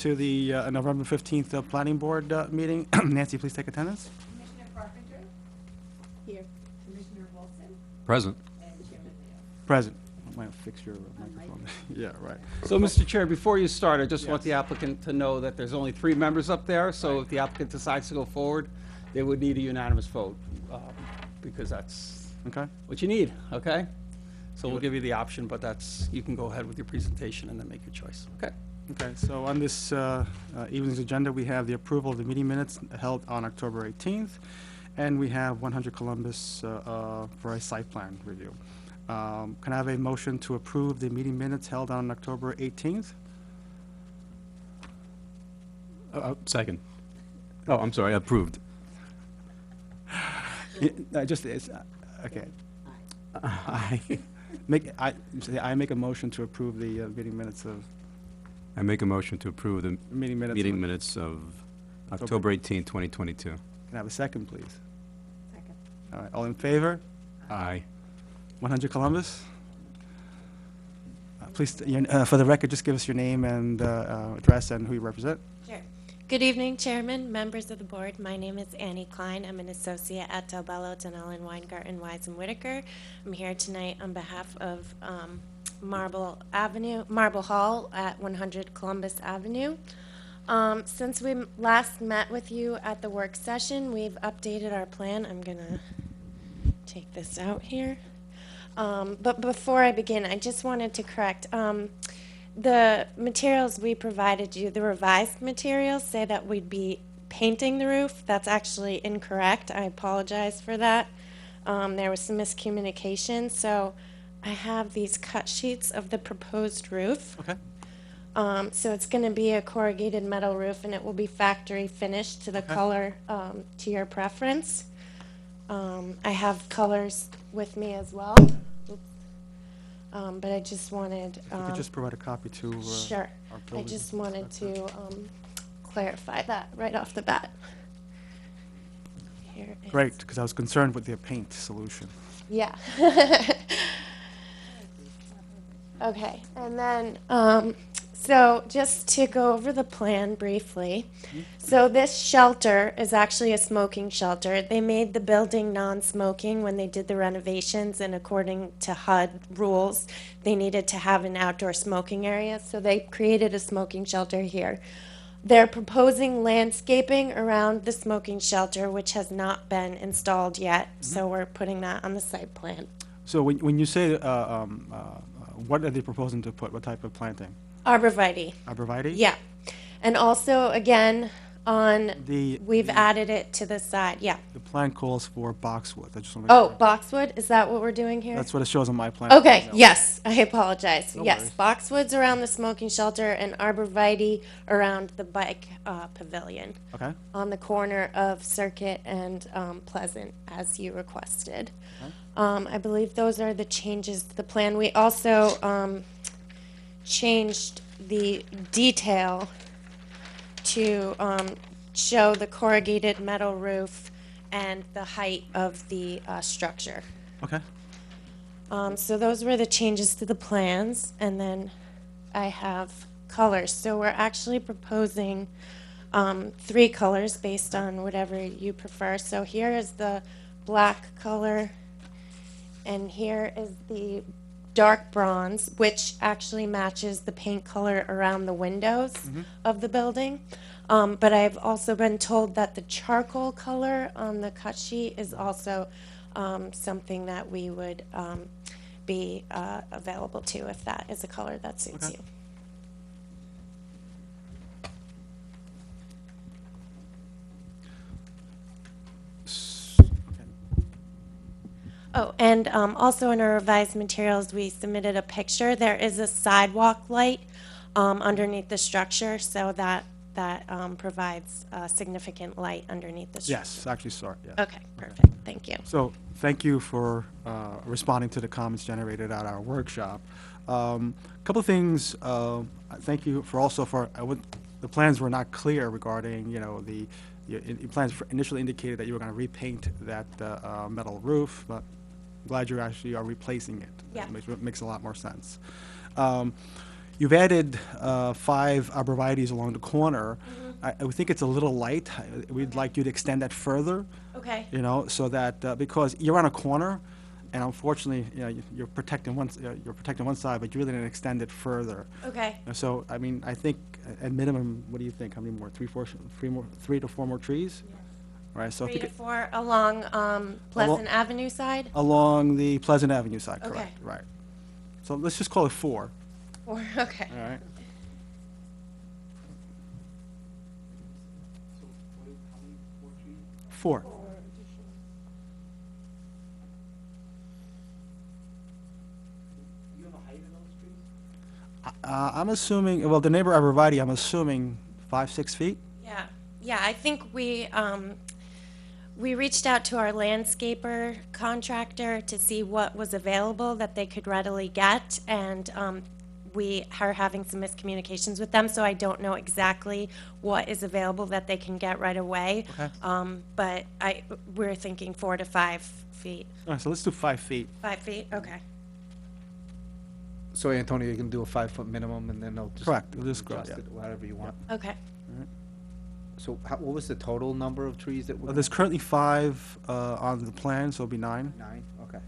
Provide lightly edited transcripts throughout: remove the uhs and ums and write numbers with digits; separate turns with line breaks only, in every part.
to the November 15th Planning Board meeting. Nancy, please take attendance.
Commissioner Carpenter? Here. Commissioner Wilson?
Present.
And Chairman Leo.
Present. Might fix your microphone. Yeah, right.
So, Mr. Chair, before you start, I just want
Yes.
the applicant to know that there's only 3 members up there, so if the applicant decides to go forward, they would need a unanimous vote, because that's
Okay.
what you need, okay? So we'll give you the option, but that's, you can go ahead with your presentation and then make your choice, okay?
Okay, so on this evening's agenda, we have the approval of the meeting minutes held on October 18th, and we have 100 Columbus for a site plan review. Can I have a motion to approve the meeting minutes held on October 18th?
Second. Oh, I'm sorry, approved.
Okay. I make a motion to approve the meeting minutes of,
I make a motion to approve the
meeting minutes.
meeting minutes of October 18, 2022.
Can I have a second, please?
Second.
All right, all in favor?
Aye.
100 Columbus? Please, for the record, just give us your name and address and who you represent.
Sure. Good evening, Chairman, members of the board. My name is Annie Klein. I'm an associate at Del Bello, Donnell & Weingarten, Wise & Whitaker. I'm here tonight on behalf of Marble Hall at 100 Columbus Avenue. Since we last met with you at the work session, we've updated our plan. I'm gonna take this out here. But before I begin, I just wanted to correct. The materials we provided you, the revised materials, say that we'd be painting the roof. That's actually incorrect. I apologize for that. There was some miscommunication. So I have these cut sheets of the proposed roof.
Okay.
So it's going to be a corrugated metal roof, and it will be factory finished to the color to your preference. I have colors with me as well. Oops. But I just wanted...
If you could just provide a copy to
Sure.
our
I
building
just wanted
inspector.
to clarify that right off the bat. Here is-
Great, because I was concerned with the paint solution.
Yeah. Okay, and then, so just to go over the plan briefly. So this shelter is actually a smoking shelter. They made the building non-smoking when they did the renovations, and according to HUD rules, they needed to have an outdoor smoking area, so they created a smoking shelter here. They're proposing landscaping around the smoking shelter, which has not been installed yet, so we're putting that on the site plan.
So when you say, what are they proposing to put? What type of planting?
Arborvitae.
Arborvitae?
Yeah. And also, again, we've
The
added it to the side, yeah.
the plan calls for boxwood. I just want to make
Oh,
sure.
boxwood, is that what we're doing here?
That's what it shows on my plan.
Okay,
No.
yes, I apologize.
No
Yes,
worries.
boxwoods around the smoking shelter and arborvitae around the bike pavilion
Okay,
on the corner of Circuit and Pleasant, as you requested. I believe those are the changes to the plan. We also changed the detail to show the corrugated metal roof and the height of the structure.
okay.
So those were the changes to the plans, and then I have colors. So we're actually proposing 3 colors based on whatever you prefer. So here is the black color, and here is the dark bronze, which actually matches the paint color around the windows of the building. But I've also been told that the charcoal color on the cut sheet is also something that we would be available to if that is a color that suits
Okay.
you. Oh, and also in our revised materials, we submitted a picture. There is a sidewalk light underneath the structure, so that provides significant light underneath the structure.
Yes, actually, sorry, yes.
Okay, perfect. Thank you.
So, thank you for responding to the comments generated at our workshop. Couple of things, thank you for also for, the plans were not clear regarding, the plans initially indicated that you were going to repaint that metal roof, but I'm glad you actually are replacing it.
Yeah.
It makes a lot more sense. you've added 5 arborvitae's along the corner. I would think it's a little light. We'd like you to extend that further,
Okay,
you know, so that, because you're on a corner, and unfortunately, you know, you're protecting one side, but you really didn't extend it further.
okay.
So, I mean, I think at minimum, what do you think? How many more? 3 to 4 more trees? Right, so if
3
you
to
could,
4 along Pleasant Avenue side?
along the Pleasant Avenue side,
Okay.
correct, right. So let's just call it 4,
4, okay.
all right? Four. I'm assuming, well, the neighbor arborvitae, I'm assuming 5, 6 feet?
Yeah, yeah, I think we reached out to our landscaper contractor to see what was available that they could readily get, and we are having some miscommunications with them, so I don't know exactly what is available that they can get right away.
Okay.
But we're thinking 4 to 5 feet.
All right, so let's do 5 feet.
5 feet, okay.
So Antonio, you can do a 5-foot minimum, and then they'll just.
Correct, we'll just go,
adjust
yeah.
it Whatever you want.
Okay.
So what was the total number of trees that were?
There's currently 5 on the plan, so it'll be 9.
9, okay.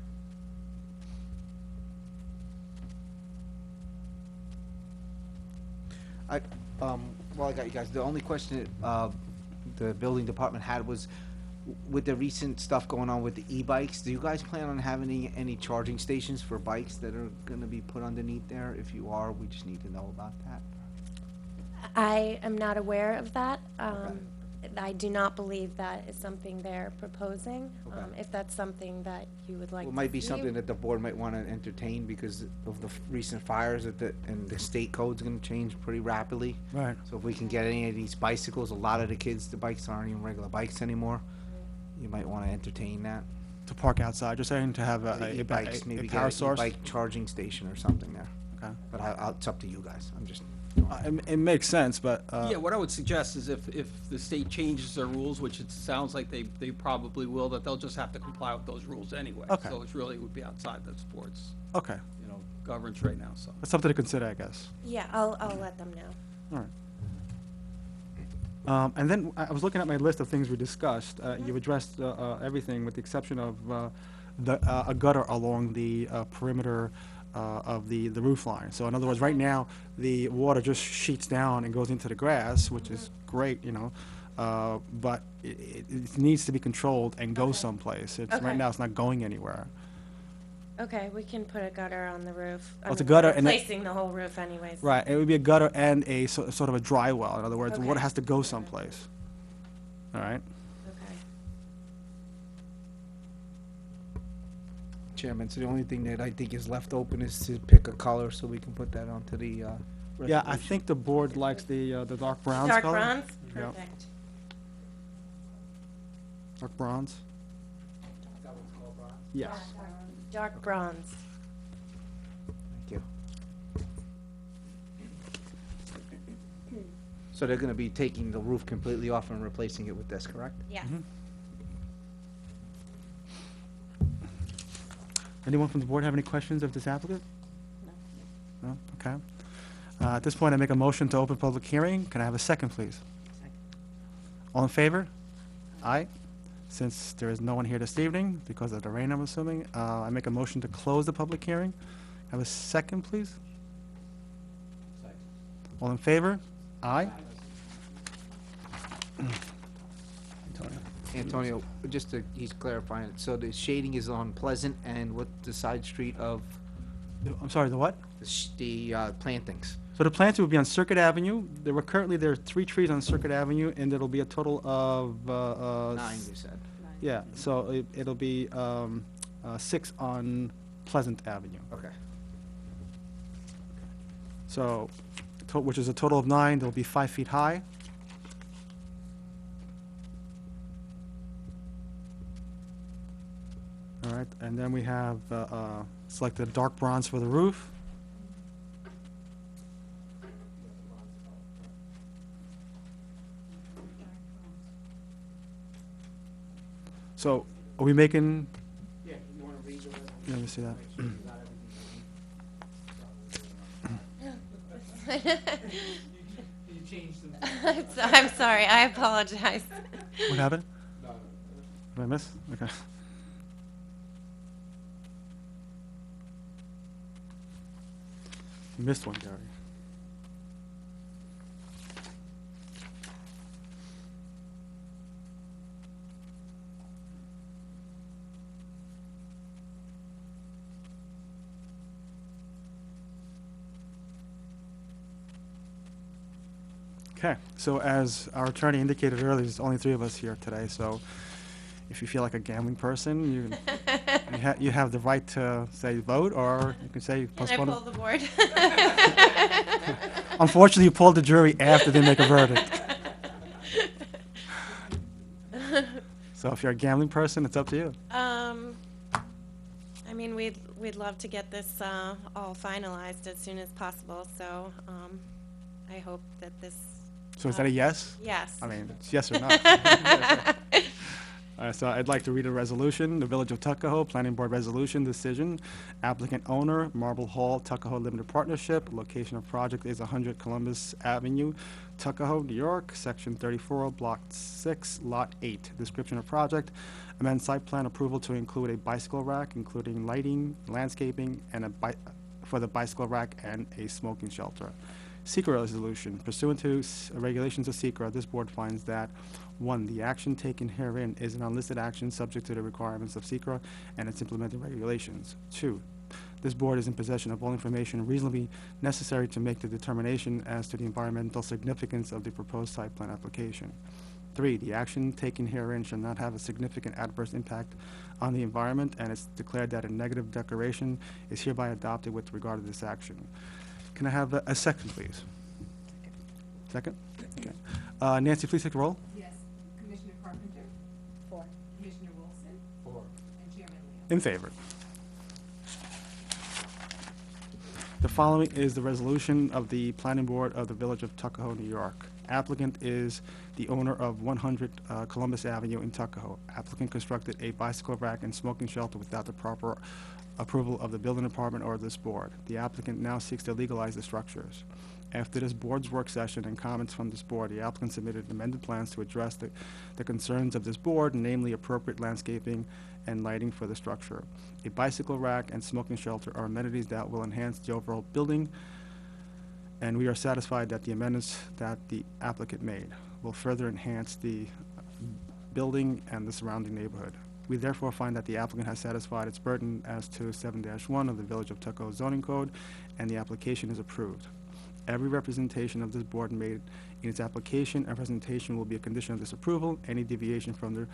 Well, I got you guys, the only question that, the building department had was, with the recent stuff going on with the e-bikes, do you guys plan on having any charging stations for bikes that are gonna be put underneath there? If you are, we just need to know about that.
I am not aware of that. I do not believe that is something they're proposing.
Okay.
If that's something that you would like
Well,
to
it might be
see.
something that the board might wanna entertain because of the recent fires and the state code's gonna change pretty rapidly.
Right.
So if we can get any of these bicycles, a lot of the kids, the bikes aren't even regular bikes anymore. You might wanna entertain that.
To park outside, just saying to have
The
a
e-bikes, maybe
power
get
source?
an e-bike charging station or something there.
Okay.
But it's up to you guys. I'm just.
It makes sense, but,
Yeah, what I would suggest is if the state changes their rules, which it sounds like they probably will, that they'll just have to comply with those rules anyway.
Okay.
So it really would be outside the sports,
okay,
governance right now, so.
that's something to consider, I guess.
Yeah, I'll let them know.
All right. And then I was looking at my list of things we discussed. You've addressed everything with the exception of a gutter along the perimeter of the roof line. So in other words, right now, the water just sheets down and goes into the grass, which is great, you know, but it needs to be controlled and go someplace.
Okay.
Right now, it's not going anywhere.
Okay, we can put a gutter on the roof. I
it's a
mean,
gutter
we're
and it-
replacing the whole roof anyways.
Right, it would be a gutter and a sort of a dry well. In other words, the water
Okay.
has to go someplace. All right?
Okay.
Chairman, so the only thing that I think is left open is to pick a color so we can put that onto the,
Yeah, I
resolution.
think the board likes the dark bronze
Dark
color.
bronze?
Yeah.
Perfect.
Dark bronze? Yes.
Dark bronze.
Thank you. So they're gonna be taking the roof completely off and replacing it with this, correct?
Yeah.
Anyone from the board have any questions of this applicant? No? Okay. At this point, I make a motion to open public hearing. Can I have a second, please? All in favor? Aye. Since there is no one here this evening, because of the rain, I'm assuming, I make a motion to close the public hearing. Have a second, please? All in favor? Aye.
Antonio, just to, he's clarifying, so the shading is on Pleasant and what the side street of
I'm sorry, the what?
the plantings?
So the plants would be on Circuit Avenue. There are 3 trees on Circuit Avenue, and there'll be a total of,
9, you said.
yeah, so it'll be 6 on Pleasant Avenue.
Okay.
So, which is a total of 9, they'll be 5 feet high. All right, and then we have selected dark bronze for the roof. So, are we making?
Yeah, you wanna read the
Let me see that.
You changed them.
I'm sorry, I apologize.
What happened? Did I miss? Okay. You missed one, Gary. Okay, so as our attorney indicated earlier, there's only 3 of us here today, so if you feel like a gambling person, you have the right to say vote, or you can say
Can I
postpone
pull
it.
the board?
Unfortunately, you pulled the jury after they make a verdict. So if you're a gambling person, it's up to you.
I mean, we'd love to get this all finalized as soon as possible, so I hope that this.
So is that a yes?
Yes.
I mean, it's yes or no. So I'd like to read a resolution, the Village of Tuckahoe, Planning Board Resolution Decision. Applicant owner, Marble Hall Tuckahoe Limited Partnership. Location of project is 100 Columbus Avenue, Tuckahoe, New York, Section 34, Block 6, Lot 8. Description of project, amend site plan approval to include a bicycle rack, including lighting, landscaping, and for the bicycle rack and a smoking shelter. Secret resolution. Pursuant to regulations of secret, this board finds that, 1, the action taken herein is an unlisted action subject to the requirements of secret and its implementing regulations. 2, this board is in possession of all information reasonably necessary to make the determination as to the environmental significance of the proposed site plan application. 3, the action taken herein shall not have a significant adverse impact on the environment, and it's declared that a negative declaration is hereby adopted with regard to this action. Can I have a second, please? Second? Okay. Nancy, please take the roll.
Yes. Commissioner Carpenter?
4.
Commissioner Wilson?
4.
And Chairman Liao?
In favor. The following is the resolution of the Planning Board of the Village of Tuckahoe, New York. Applicant is the owner of 100 Columbus Avenue in Tuckahoe. Applicant constructed a bicycle rack and smoking shelter without the proper approval of the building department or this board. The applicant now seeks to legalize the structures. After this board's work session and comments from this board, the applicant submitted amended plans to address the concerns of this board, namely appropriate landscaping and lighting for the structure. A bicycle rack and smoking shelter are amenities that will enhance the overall building, and we are satisfied that the amendments that the applicant made will further enhance the building and the surrounding neighborhood. We therefore find that the applicant has satisfied its burden as to 7-1 of the Village of Tuckahoe zoning code, and the application is approved. Every representation of this board made in its application and presentation will be a condition of this approval. Any deviation from the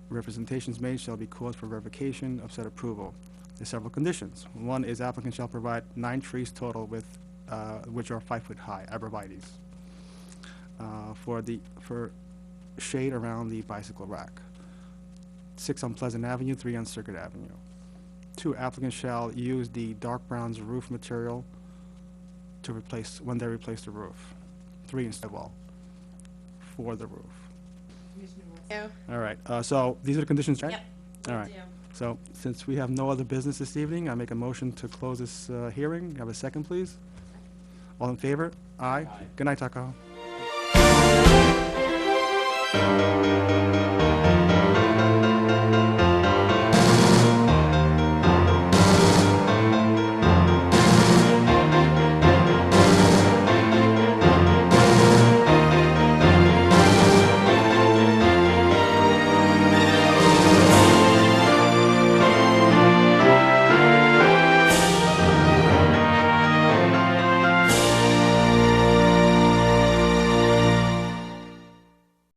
representations made shall be cause for revocation of said approval. There are several conditions. 1 is applicant shall provide 9 trees total with, which are 5 foot high, arborvitaes, for shade around the bicycle rack. 6 on Pleasant Avenue, 3 on Circuit Avenue. 2, applicant shall use the dark brown's roof material to replace, when they replace the roof. 3, in sidewall for the roof.
Commissioner Wilson?
You?
All right, so these are the conditions, right?
Yep.
All
we
right.
do.
So since we have no other business this evening, I make a motion to close this hearing. Have a second, please? All in favor? Aye. Good night, Tuckahoe.